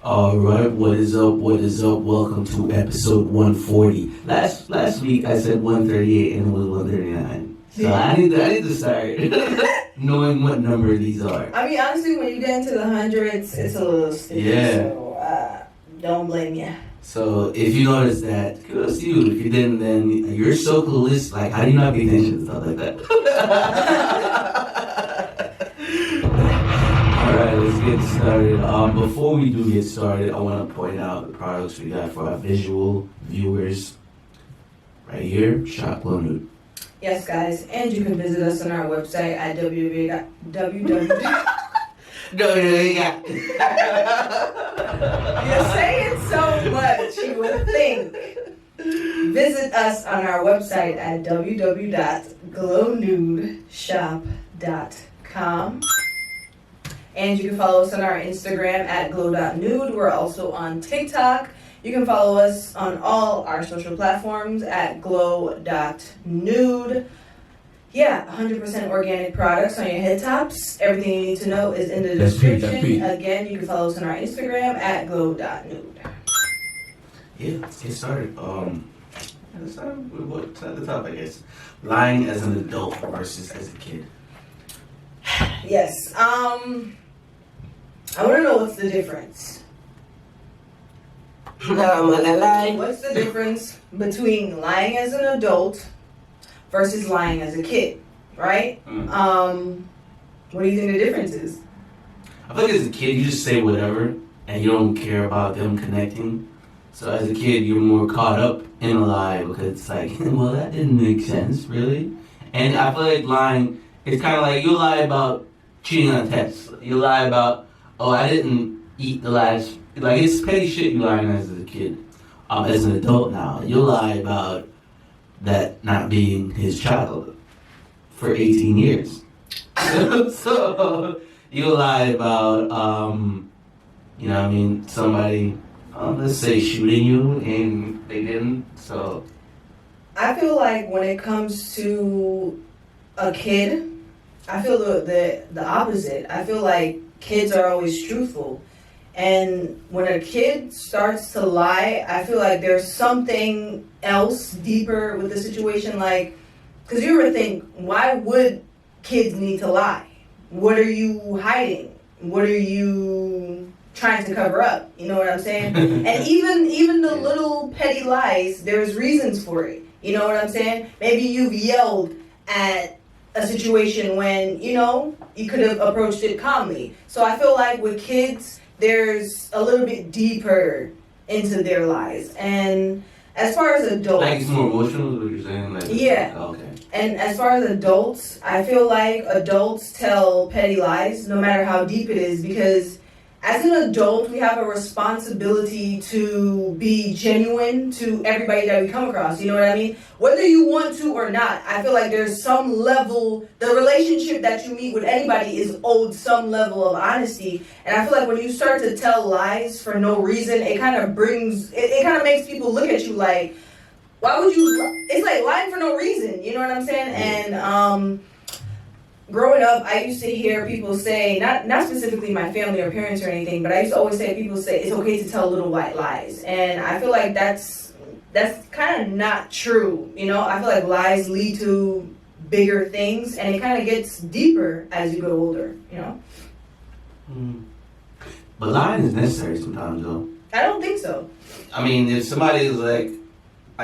Alright, what is up? What is up? Welcome to episode 140. Last week I said 138 and it was 139. So I need to start knowing what number these are. I mean, honestly, when you get into the hundreds, it's a little sticky. Yeah. So don't blame you. So if you notice that, kudos to you. If you didn't, then you're so clueless. Like, how do you not pay attention to stuff like that? Alright, let's get started. Before we do get started, I want to point out the products we got for our visual viewers. Right here, Shop Nude. Yes, guys, and you can visit us on our website at www. You're saying so much, you would think. Visit us on our website at www.glownudeshop.com. And you can follow us on our Instagram at glow.nude. We're also on TikTok. You can follow us on all our social platforms at glow.nude. Yeah, 100% organic products on your head tops. Everything you need to know is in the description. Again, you can follow us on our Instagram at glow.nude. Yeah, let's get started. Let's start with what's at the top, I guess. Lying as an adult versus as a kid. Yes. I want to know what's the difference. What's the difference between lying as an adult versus lying as a kid, right? What do you think the difference is? I feel like as a kid, you just say whatever, and you don't care about them connecting. So as a kid, you're more caught up in a lie because it's like, well, that didn't make sense, really. And I feel like lying, it's kind of like you lie about cheating on tests. You lie about, oh, I didn't eat the last. Like, it's petty shit you lying as a kid. As an adult now, you'll lie about that not being his child for 18 years. So, you'll lie about, you know what I mean, somebody, let's say, shooting you and they didn't, so. I feel like when it comes to a kid, I feel the opposite. I feel like kids are always truthful. And when a kid starts to lie, I feel like there's something else deeper with the situation. Like, because you ever think, why would kids need to lie? What are you hiding? What are you trying to cover up? You know what I'm saying? And even the little petty lies, there's reasons for it. You know what I'm saying? Maybe you've yelled at a situation when, you know, you could have approached it calmly. So I feel like with kids, there's a little bit deeper into their lives. And as far as adults... Like it's more emotional, is what you're saying? Like, yeah. Okay. And as far as adults, I feel like adults tell petty lies, no matter how deep it is, because as an adult, we have a responsibility to be genuine to everybody that we come across. You know what I mean? Whether you want to or not, I feel like there's some level, the relationship that you meet with anybody is owed some level of honesty. And I feel like when you start to tell lies for no reason, it kind of makes people look at you like, why would you, it's like lying for no reason. You know what I'm saying? And, growing up, I used to hear people say, not specifically my family or parents or anything, but I used to always say, people say it's okay to tell little white lies. And I feel like that's kind of not true. You know, I feel like lies lead to bigger things, and it kind of gets deeper as you get older, you know? But lying is necessary sometimes, though. I don't think so. I mean, if somebody is like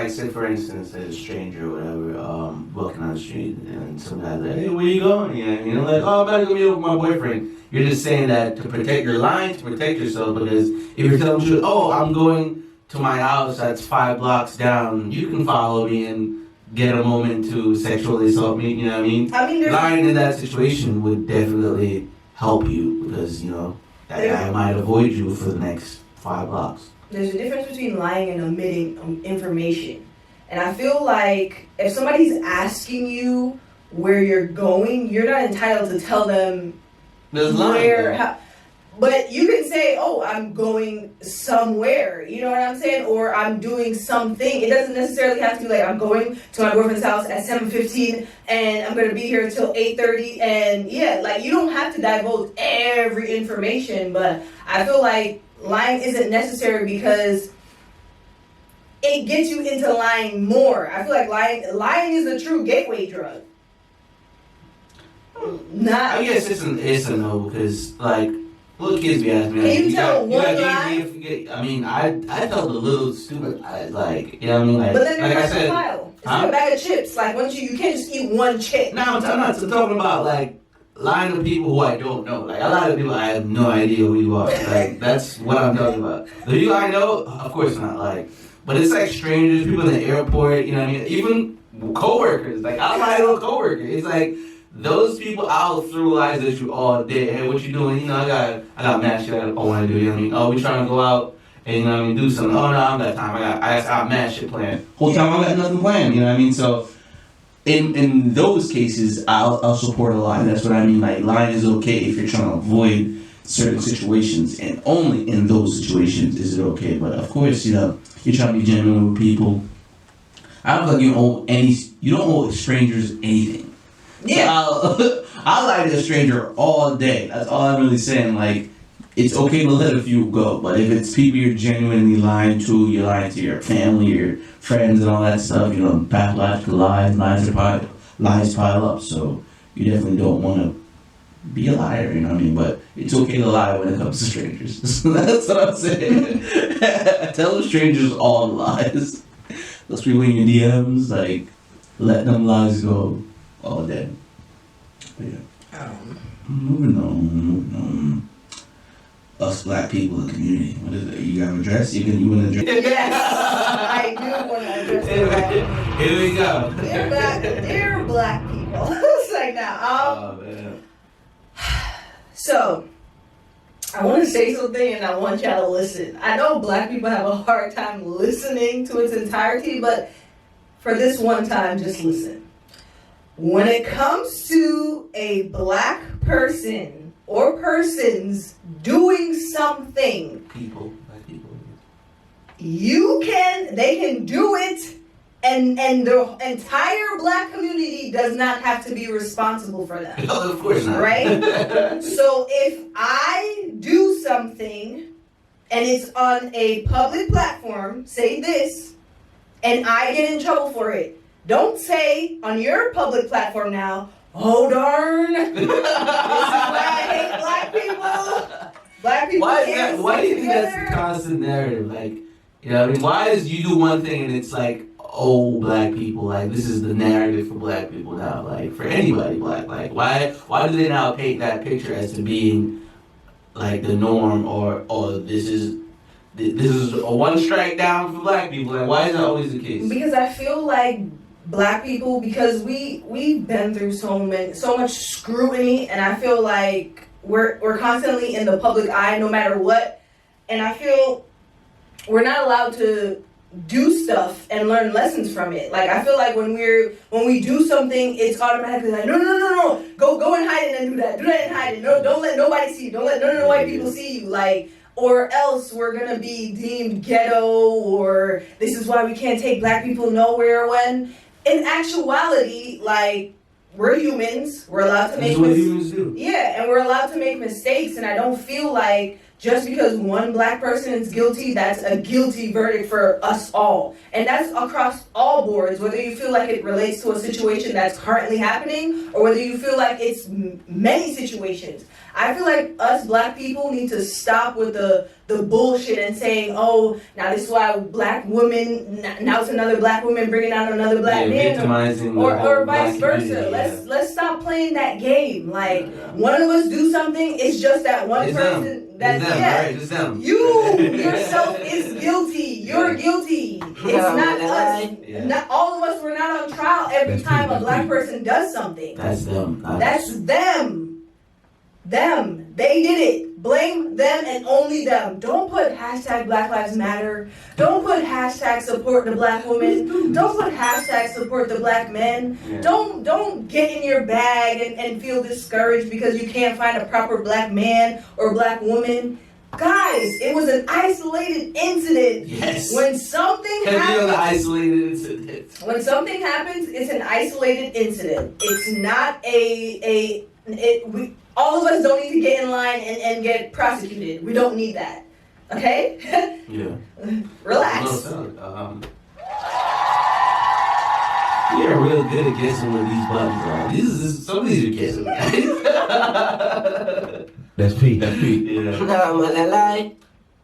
say for instance, a stranger or whatever, walking on the street, and some guy's like, hey, where you going? Yeah, you know, like, oh, I'm about to go meet up with my boyfriend. You're just saying that to protect your lying, to protect yourself, because if you're telling the truth, oh, I'm going to my house that's 5 blocks down, you can follow me and get a moment to sexually assault me, you know what I mean? Lying in that situation would definitely help you, because, you know, that guy might avoid you for the next 5 blocks. There's a difference between lying and omitting information. And I feel like if somebody's asking you where you're going, you're not entitled to tell them where. But you can say, oh, I'm going somewhere. You know what I'm saying? Or I'm doing something. It doesn't necessarily have to be like, I'm going to my boyfriend's house at 7:15 and I'm going to be here until 8:30. And yeah, like you don't have to divulge every information. But I feel like lying isn't necessary because it gets you into lying more. I feel like lying is the true gateway drug. I guess it's a no because like little kids be asking me. Can you tell one lie? I mean, I felt a little stupid. Like you know what I mean? Like, but then like I said, pile. It's like a bag of chips. Like once you can't just eat one chip. No, I'm not talking about like lying to people who I don't know. Like I lie to people I have no idea who you are. Like that's what I'm talking about. The people I know, of course not. Like, but it's like strangers, people in the airport. You know what I mean? Even coworkers. Like I lie to a coworker. It's like. Those people, I'll throw lies at you all day. Hey, what you doing? You know, I got mad shit I want to do. You know what I mean? Oh, we trying to go out and you know what I mean, do something. Oh no, I don't got time. I got mad shit planned. Whole time I got nothing planned. You know what I mean? So, in those cases, I'll support a lie. That's what I mean. Like lying is okay if you're trying to avoid certain situations, and only in those situations is it okay. But of course, you know, you're trying to be genuine with people. I don't feel like you don't owe strangers anything. Yeah, so I'll lie to a stranger all day. That's all I'm really saying. Like, it's okay to let a few go, but if it's people you're genuinely lying to, you're lying to your family, your friends, and all that stuff. You know, pathological lies pile up. So you definitely don't want to be a liar. You know what I mean? But it's okay to lie when it comes to strangers. That's what I'm saying. Tell the strangers all the lies. Those people in your DMs, like, let them lies go. All day. But yeah. Moving on. Us black people in the community. What is it? You got to address? You want to address? Yes, I do want to address that. Here we go. Dear black people. It's like now. Oh man. So, I want to say something and I want y'all to listen. I know black people have a hard time listening to its entirety, but for this one time, just listen. When it comes to a black person or persons doing something, black people, they can do it, and the entire black community does not have to be responsible for that. No, of course not. Right? So if I do something and it's on a public platform, say this, and I get in trouble for it, don't say on your public platform now, oh darn, this is why I hate black people. Black people Why do you think that's the constant narrative? Like, you know what I mean? Why is you do one thing and it's like, oh, black people, like this is the narrative for black people now, like for anybody black. Like why do they now paint that picture as to being like the norm or this is a one strike down for black people? Like why is that always the case? Because I feel like black people, because we've been through so much scrutiny, and I feel like we're constantly in the public eye no matter what, and I feel we're not allowed to do stuff and learn lessons from it. Like I feel like when we do something, it's automatically like no, go and hide it and do that and hide it. No, don't let nobody see you. Don't let none of the white people see you. Like, or else we're gonna be deemed ghetto, or this is why we can't take black people nowhere. When in actuality, like, we're humans. We're allowed to make mistakes. Humans do. Yeah, and we're allowed to make mistakes. And I don't feel like just because one black person is guilty, that's a guilty verdict for us all. And that's across all boards, whether you feel like it relates to a situation that's currently happening or whether you feel like it's many situations. I feel like us black people need to stop with the bullshit and saying, oh, now this is why black women, now it's another black woman bringing out another black man, or vice versa. Let's stop playing that game. Like, one of us do something, it's just that one person. That's right? It's them. You yourself is guilty. You're guilty. It's not us. Yeah. Not all of us. We're not on trial every time a black person does something. That's them. That's them. Them. They did it. Blame them and only them. Don't put hashtag Black Lives Matter. Don't put hashtag support the black woman. Don't put hashtag support the black men. Yeah. Don't get in your bag and feel discouraged because you can't find a proper black man or black woman. Guys, it was an isolated incident. Yes. When something happens, isolated incident. When something happens, it's an isolated incident. It's not all of us don't need to get in line and get prosecuted. We don't need that. Okay? Yeah. Relax. You're real good at guessing what these buttons are. Some of these are guessing. That's Pete. Yeah.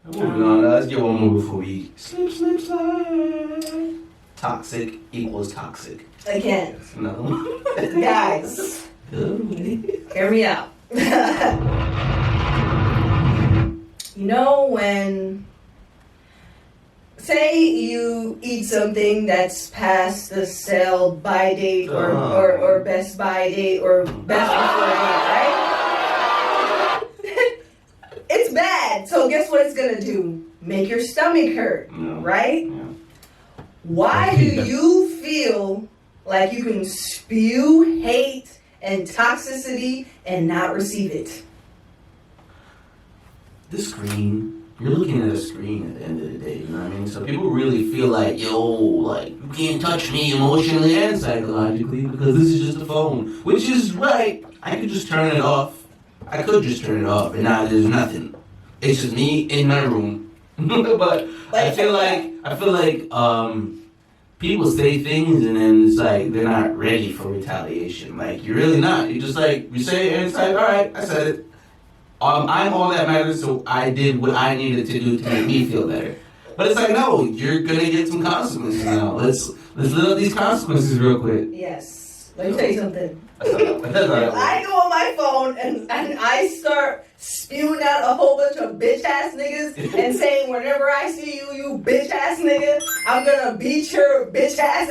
Moving on. Let's get one more before we slip, slide. Toxic equals toxic. Again. Another one. Guys, hear me out. You know when, say you eat something that's past the sell by date or best by date or best before date, right? It's bad. So guess what it's gonna do? Make your stomach hurt, right? Yeah. Why do you feel like you can spew hate and toxicity and not receive it? The screen. You're looking at a screen at the end of the day, you know what I mean? So people really feel like, yo, like, you can't touch me emotionally and psychologically because this is just a phone. Which is right. I could just turn it off. And now there's nothing. It's just me in my room. But I feel like people say things and then it's like they're not ready for retaliation. Like, you're really not. You just like, you say it and it's like, all right, I said it. I'm all that matters, so I did what I needed to do to make me feel better. But it's like, no, you're gonna get some consequences now. Let's look up these consequences real quick. Yes. Let me tell you something. That's If I go on my phone and I start spewing out a whole bunch of bitch ass niggas and saying whenever I see you, you bitch ass nigga, I'm gonna beat your bitch ass.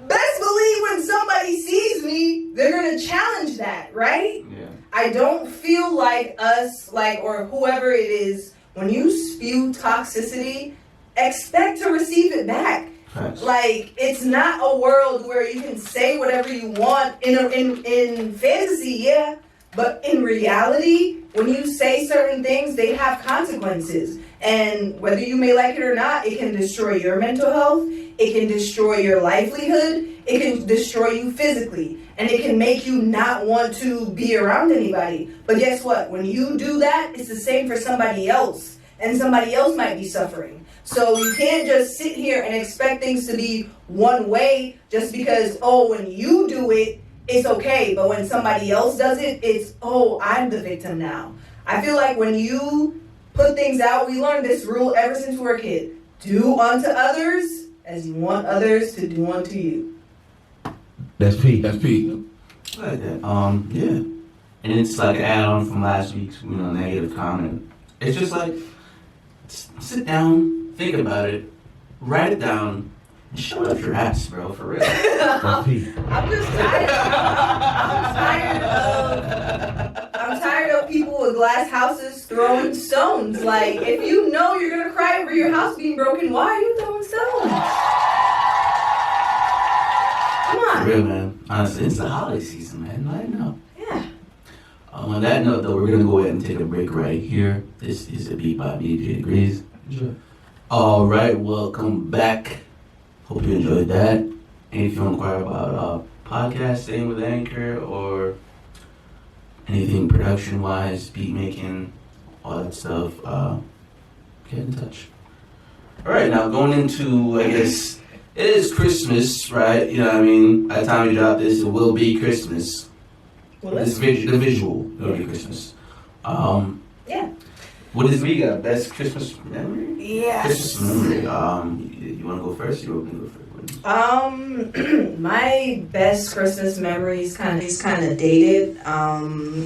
Best believe when somebody sees me, they're gonna challenge that, right? Yeah. I don't feel like us, or whoever it is, when you spew toxicity, expect to receive it back. Thanks. Like, it's not a world where you can say whatever you want in fantasy, yeah, but in reality, when you say certain things, they have consequences. And whether you may like it or not, it can destroy your mental health, it can destroy your livelihood, it can destroy you physically, and it can make you not want to be around anybody. But guess what? When you do that, it's the same for somebody else, and somebody else might be suffering. So you can't just sit here and expect things to be one way just because, when you do it, it's okay. But when somebody else does it, it's, I'm the victim now. I feel like when you put things out, we learned this rule ever since we were a kid. Do unto others as you want others to do unto you. That's Pete. I like that. Yeah. And it's like an add-on from last week's, negative comment. It's just like, sit down, think about it, write it down, and show up your ass, bro, for real. That's Pete. I'm just tired. I'm tired of people with glass houses throwing stones. Like, if you know you're gonna cry over your house being broken, why are you throwing stones? Come on. For real, man. Honestly, it's the holiday season, man. Lighten up. Yeah. On that note, though, we're gonna go ahead and take a break right here. This is a beat by BJ Degrees. Enjoy. All right, welcome back. Hope you enjoyed that. And if you inquire about podcasting with Anchor or anything production-wise, beat making, all that stuff, get in touch. All right, now going into, I guess, it is Christmas, right? You know what I mean? By the time we drop this, it will be Christmas. Well, The visual, it'll be Christmas. Yeah. What is we got? Best Christmas memory? Yes. Christmas memory. You want to go first? You want me to go first? My best Christmas memory is kind of dated.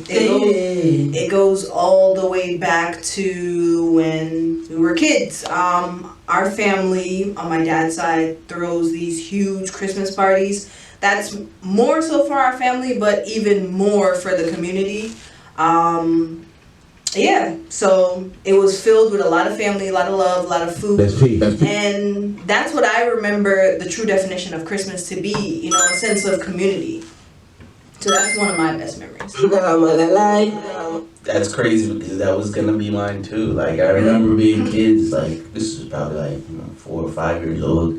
It goes all the way back to when we were kids. Our family on my dad's side throws these huge Christmas parties. That's more so for our family, but even more for the community. Yeah, so it was filled with a lot of family, a lot of love, a lot of food. That's Pete. And that's what I remember the true definition of Christmas to be, a sense of community. So that's one of my best memories. That's crazy because that was gonna be mine too. Like, I remember being kids, like, this is probably like 4 or 5 years old,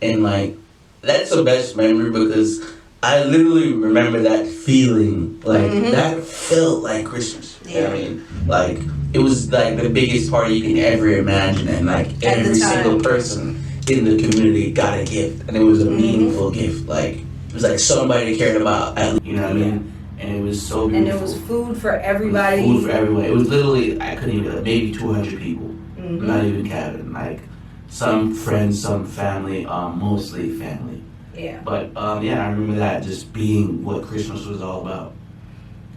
and like, that's the best memory because I literally remember that feeling. Like, that felt like Christmas. You know what I mean? Like, it was like the biggest party you can ever imagine. And like, every single person in the community got a gift. And it was a meaningful gift. Like, it was like somebody cared about, you know what I mean? And it was so beautiful. And there was food for everybody. Food for everyone. It was literally, I couldn't even, maybe 200 people. Not even counting. Like, some friends, some family, mostly family. Yeah. But yeah, I remember that just being what Christmas was all about.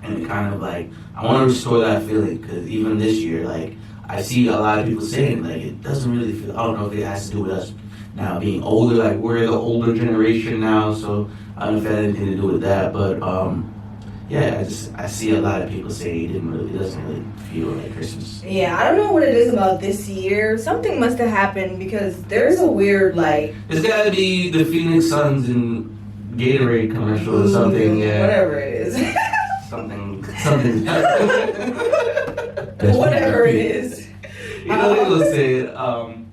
And it kind of like, I want to restore that feeling, because even this year, like, I see a lot of people saying, like, it doesn't really feel, I don't know if it has to do with us now being older, like, we're the older generation now, so I don't know if it had anything to do with that, but yeah, I see a lot of people say it doesn't really feel like Christmas. Yeah, I don't know what it is about this year. Something must have happened, because there's a weird, like... It's gotta be the Phoenix Suns and Gatorade commercial or something, yeah. Whatever it is. something. Whatever it is. You know, they will say,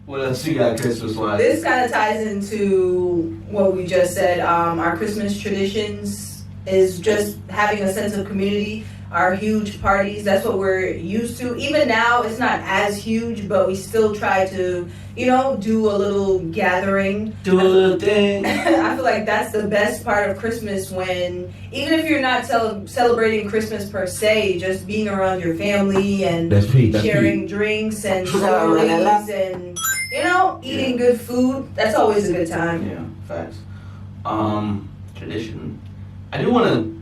what else you got Christmas-wise? This kind of ties into what we just said. Our Christmas traditions is just having a sense of community. Our huge parties, that's what we're used to. Even now, it's not as huge, but we still try to, you know, do a little gathering. Do a little thing. I feel like that's the best part of Christmas, when, even if you're not celebrating Christmas per se, just being around your family and sharing drinks and stories and, you know, eating good food. That's always a good time. Yeah, facts. Tradition. I want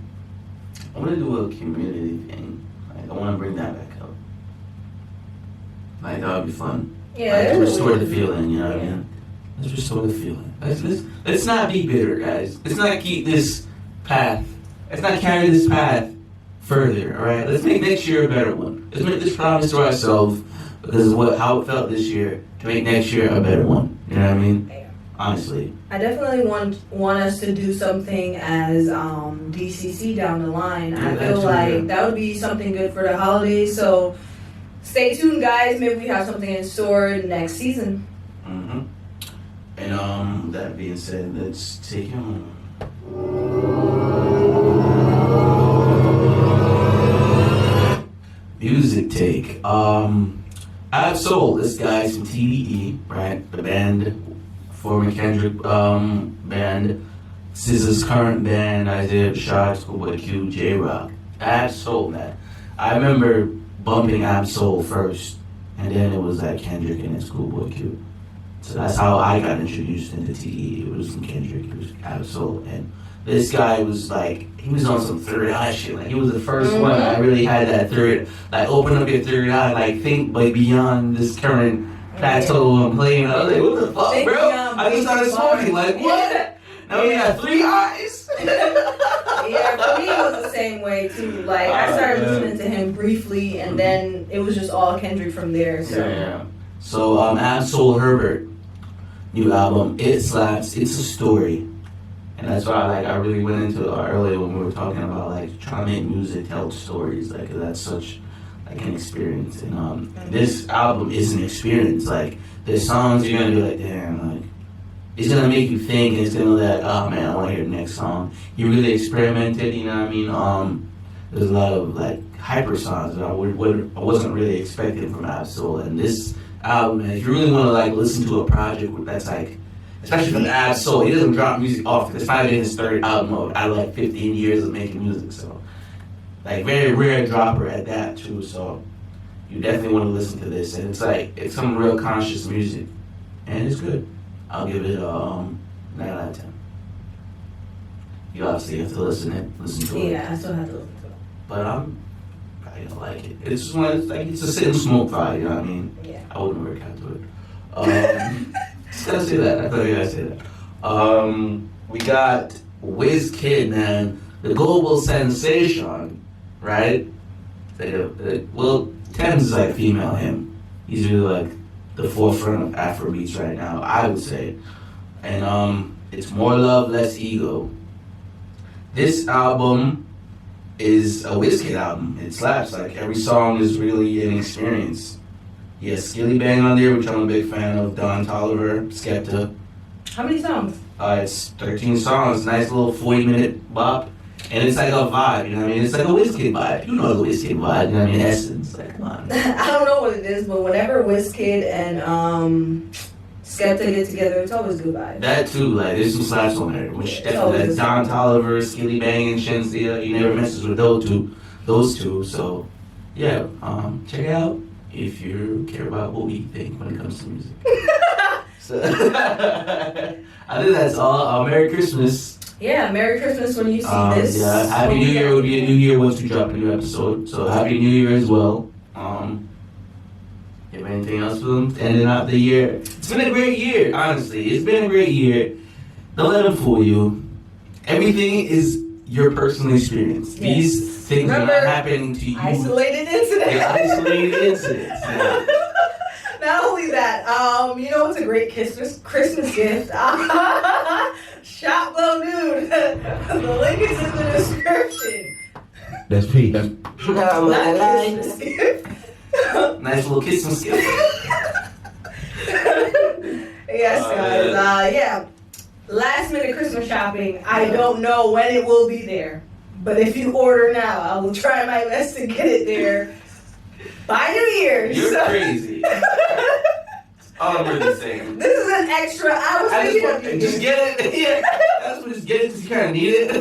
to do a community thing. Like, I want to bring that back up. Like, that would be fun. Yeah, like, to restore the feeling, you know what I mean? Let's restore the feeling. Let's not be bitter, guys. Let's not keep this path. Let's not carry this path further, alright? Let's make next year a better one. Let's make this promise to ourselves, because of how it felt this year, to make next year a better one. You know what I mean? Honestly. I definitely want us to do something as DCC down the line. I feel like that would be something good for the holidays. So stay tuned, guys. Maybe we have something in store next season. And that being said, let's take it home. Music take. Ab Soul, this guy's from TDE, right? The band. Former Kendrick band, SZA's current band, Isaiah Rashad, Schoolboy Q, J-Rock. Ab Soul, man. I remember bumping Ab Soul first, and then it was like Kendrick and then Schoolboy Q. So that's how I got introduced into TDE. It was from Kendrick, it was Ab Soul. And this guy was like, he was on some third eye shit. Like, he was the first one I really had that third, like, open up your third eye, like, think like beyond this current plateau I'm playing. I was like, what the fuck, bro? I just started smoking. Like, what? Yeah. Now we got 3 eyes. Yeah, for me it was the same way too. Like, I started listening to him briefly, and then it was just all Kendrick from there. So yeah. So Ab Soul Herbert, new album. It slaps. It's a story, and that's why I really went into it earlier when we were talking about like trying to make music tell stories. Like, that's such like an experience, and this album is an experience. Like, there's songs you're gonna be like, damn, like, it's gonna make you think, and it's gonna let, oh man, I wanna hear the next song. He really experimented, you know what I mean? There's a lot of like hyper songs that I wasn't really expecting from Ab Soul, and this album, man, if you really wanna like listen to a project that's like, especially from Ab Soul, he doesn't drop music often. It's not even his third album out of like 15 years of making music, so. Like, very rare dropper at that too, so you definitely want to listen to this. And it's like, it's some real conscious music, and it's good. I'll give it a 9 out of 10. You obviously have to listen to it. yeah, I still have to listen to it. But I'm probably gonna like it. It's just one, it's a sit and smoke vibe, you know what I mean? Yeah. I wouldn't work out to it. Just gotta say that. I thought you gotta say that. We got Wizkid, man, the global sensation. Right? Well, Thames is like female him. He's really like the forefront of Afrobeats right now, I would say. And it's More Love, Less Ego. This album is a Wizkid album. It slaps. Like, every song is really an experience. He has Skilly Bang on there, which I'm a big fan of. Don Toliver, Skepta. How many songs? It's 13 songs, nice little 40-minute bop. And it's like a vibe, you know what I mean? It's like a Wizkid vibe. You know the Wizkid vibe, you know what I mean? Essence, like, come on. I don't know what it is, but whenever Wizkid and Skepta get together, it's always good vibes. That too, like, there's some slaps on there. Which Yeah, definitely, it's like, always Don Toliver, Skilly Bang, and Shensia, you never messes with those two. So, yeah, check it out if you care about what we think when it comes to music. So, I think that's all. Merry Christmas. Yeah, Merry Christmas when you see this. Yeah, Happy New Year would be a new year once we drop a new episode. So Happy New Year as well. You have anything else for them? Ending out the year. It's been a great year, honestly. It's been a great year. Don't let them fool you. Everything is your personal experience. Yes. These things Remember, are not happening to you. Isolated incident. They're isolated incidents. Yeah. Not only that, you know what's a great Christmas gift? Shop Glow Nude. The link is in the description. That's P. That's Not Christmas gift. Nice little kiss and skip. Yes, guys. Yeah. Last minute Christmas shopping. I don't know when it will be there. But if you order now, I will try my best to get it there by New Year's. You're crazy. That's all I'm really saying. This is an extra. Just get it. Yeah, that's what. Just get it because you kind of need it.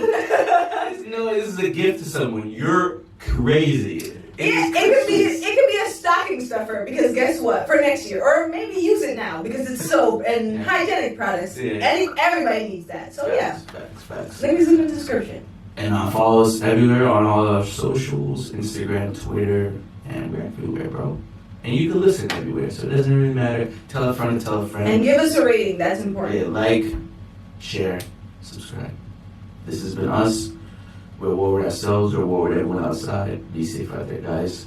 Just know this is a gift to someone. You're crazy. It could be a stocking stuffer because guess what? For next year, or maybe use it now because it's soap and hygienic products. Yeah. Everybody needs that. So Facts. link is in the description. And follow us everywhere on all our socials, Instagram, Twitter, and we're everywhere, bro. And you can listen everywhere, so it doesn't really matter. Tell a friend to tell a friend. And give us a rating. That's important. Yeah, like, share, subscribe. This has been us. We're war with ourselves. We're war with everyone outside. Be safe out there, guys.